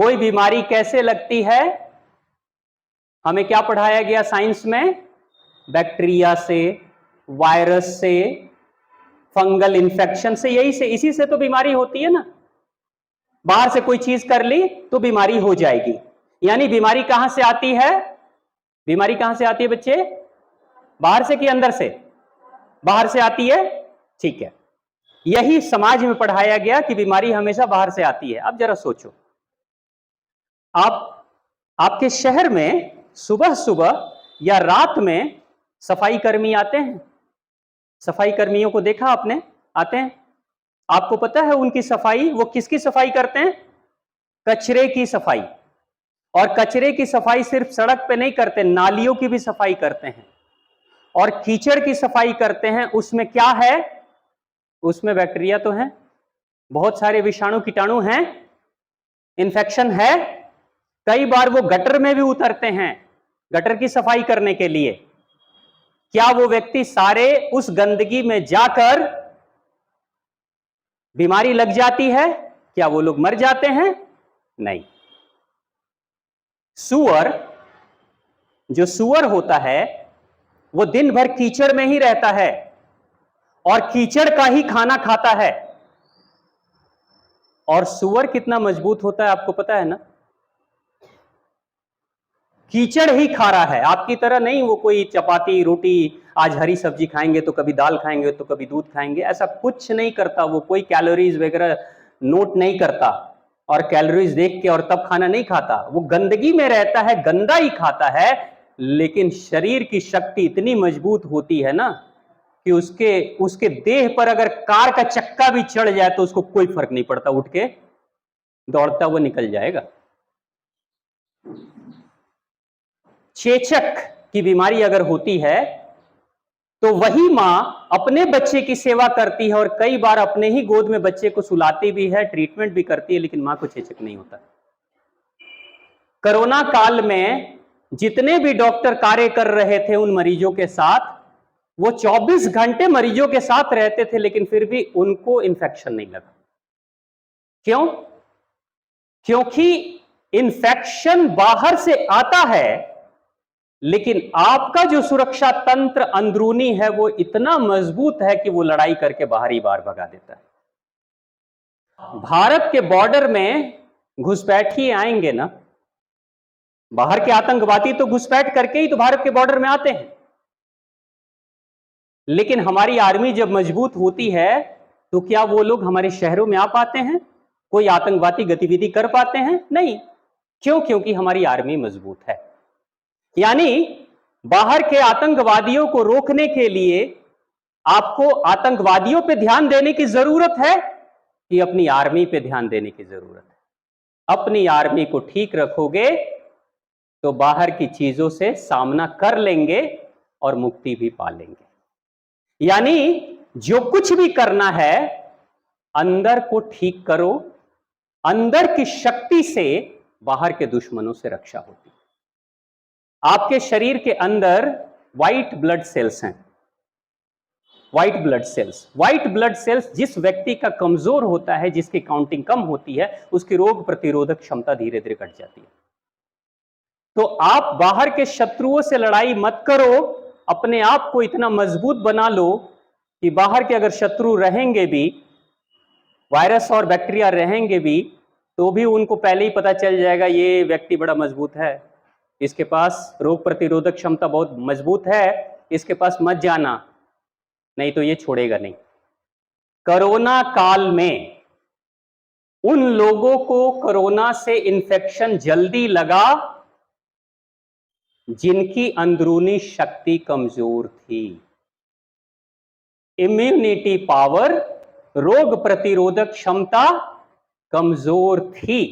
कोई बीमारी कैसे लगती है? हमें क्या पढ़ाया गया साइंस में? बैक्टीरिया से, वायरस से, फंगल इन्फेक्शन से, इसी से तो बीमारी होती है ना। बाहर से कोई चीज कर ली तो बीमारी हो जाएगी। यानी बीमारी कहां से आती है? बीमारी कहां से आती है बच्चे? बाहर से कि अंदर से? बाहर से आती है। ठीक है, यही समाज में पढ़ाया गया कि बीमारी हमेशा बाहर से आती है। अब जरा सोचो, आपके शहर में सुबह सुबह या रात में सफाई कर्मी आते हैं? सफाई कर्मियों को देखा आपने? आते हैं। आपको पता है उनकी सफाई, वो किसकी सफाई करते हैं? कचरे की सफाई। और कचरे की सफाई सिर्फ सड़क पे नहीं करते, नालियों की भी सफाई करते हैं। और कीचड़ की सफाई करते हैं। उसमें क्या है? उसमें बैक्टीरिया तो है, बहुत सारे विषाणु कीटाणु हैं, इन्फेक्शन है। कई बार वो गटर में भी उतरते हैं गटर की सफाई करने के लिए। क्या वो व्यक्ति सारे उस गंदगी में जाकर बीमारी लग जाती है? क्या वो लोग मर जाते हैं? नहीं। सूअर, जो सूअर होता है वो दिन भर कीचड़ में ही रहता है और कीचड़ का ही खाना खाता है। और सूअर कितना मजबूत होता है आपको पता है ना? कीचड़ ही खा रहा है, आपकी तरह नहीं वो कोई चपाती रोटी, आज हरी सब्जी खाएंगे तो कभी दाल खाएंगे तो कभी दूध खाएंगे, ऐसा कुछ नहीं करता। वो कोई कैलोरीज वगैरह नोट नहीं करता और कैलोरीज देख के और तब खाना नहीं खाता। वो गंदगी में रहता है, गंदा ही खाता है, लेकिन शरीर की शक्ति इतनी मजबूत होती है ना कि उसके देह पर अगर कार का चक्का भी चढ़ जाए तो उसको कोई फर्क नहीं पड़ता, उठ के दौड़ता हुआ निकल जाएगा। चेचक की बीमारी अगर होती है तो वही मां अपने बच्चे की सेवा करती है और कई बार अपने ही गोद में बच्चे को सुलाती भी है, ट्रीटमेंट भी करती है, लेकिन मां को चेचक नहीं होता। कोरोना काल में जितने भी डॉक्टर कार्य कर रहे थे उन मरीजों के साथ, वो 24 घंटे मरीजों के साथ रहते थे, लेकिन फिर भी उनको इंफेक्शन नहीं लगा। क्यों? क्योंकि इंफेक्शन बाहर से आता है, लेकिन आपका जो सुरक्षा तंत्र अंदरूनी है वो इतना मजबूत है कि वो लड़ाई करके बाहर ही बार भगा देता है। भारत के बॉर्डर में घुसपैठी आएंगे ना, बाहर के आतंकवादी तो घुसपैठ करके ही तो भारत के बॉर्डर में आते हैं। लेकिन हमारी आर्मी जब मजबूत होती है तो क्या वो लोग हमारे शहरों में आ पाते हैं? कोई आतंकवादी गतिविधि कर पाते हैं? नहीं। क्यों? क्योंकि हमारी आर्मी मजबूत है। यानी बाहर के आतंकवादियों को रोकने के लिए आपको आतंकवादियों पे ध्यान देने की जरूरत है कि अपनी आर्मी पे ध्यान देने की जरूरत है? अपनी आर्मी को ठीक रखोगे तो बाहर की चीजों से सामना कर लेंगे और मुक्ति भी पा लेंगे। यानी जो कुछ भी करना है, अंदर को ठीक करो, अंदर की शक्ति से बाहर के दुश्मनों से रक्षा होती है। आपके शरीर के अंदर व्हाइट ब्लड सेल्स हैं। White blood cells, white blood cells जिस व्यक्ति का कमजोर होता है, जिसकी काउंटिंग कम होती है, उसकी रोग प्रतिरोधक क्षमता धीरे धीरे घट जाती है। तो आप बाहर के शत्रुओं से लड़ाई मत करो, अपने आप को इतना मजबूत बना लो कि बाहर के अगर शत्रु रहेंगे भी, वायरस और बैक्टीरिया रहेंगे भी, तो भी उनको पहले ही पता चल जाएगा ये व्यक्ति बड़ा मजबूत है, इसके पास रोग प्रतिरोधक क्षमता बहुत मजबूत है, इसके पास मत जाना, नहीं तो ये छोड़ेगा नहीं। कोरोना काल में उन लोगों को कोरोना से इंफेक्शन जल्दी लगा जिनकी अंदरूनी शक्ति कमजोर थी। इम्यूनिटी पावर, रोग प्रतिरोधक क्षमता कमजोर थी।